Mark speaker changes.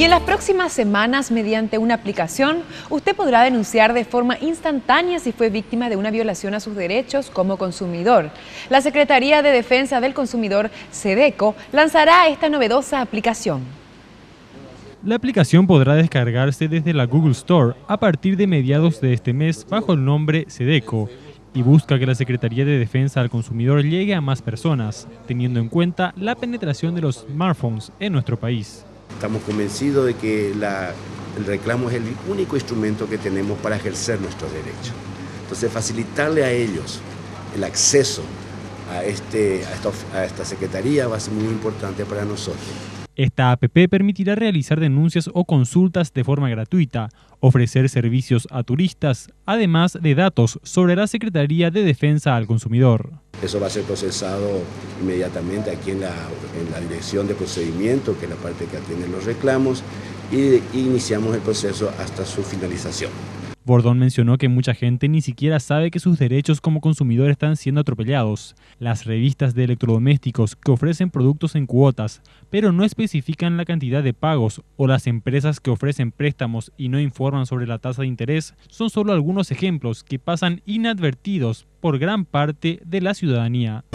Speaker 1: Y en las próximas semanas, mediante una aplicación, usted podrá denunciar de forma instantánea si fue víctima de una violación a sus derechos como consumidor. La Secretaría de Defensa del Consumidor, SEDECO, lanzará esta novedosa aplicación.
Speaker 2: La aplicación podrá descargarse desde la Google Store a partir de mediados de este mes bajo el nombre SEDECO y busca que la Secretaría de Defensa al Consumidor llegue a más personas, teniendo en cuenta la penetración de los smartphones en nuestro país.
Speaker 3: Estamos convencidos de que el reclamo es el único instrumento que tenemos para ejercer nuestros derechos. Entonces, facilitarle a ellos el acceso a esta secretaría va a ser muy importante para nosotros.
Speaker 2: Esta app permitirá realizar denuncias o consultas de forma gratuita, ofrecer servicios a turistas, además de datos sobre la Secretaría de Defensa al Consumidor.
Speaker 3: Eso va a ser procesado inmediatamente aquí en la Dirección de Procedimiento, que es la parte que atiende los reclamos, y iniciamos el proceso hasta su finalización.
Speaker 2: Bordón mencionó que mucha gente ni siquiera sabe que sus derechos como consumidor están siendo atropellados. Las revistas de electrodomésticos que ofrecen productos en cuotas, pero no especifican la cantidad de pagos, o las empresas que ofrecen préstamos y no informan sobre la tasa de interés, son solo algunos ejemplos que pasan inadvertidos por gran parte de la ciudadanía.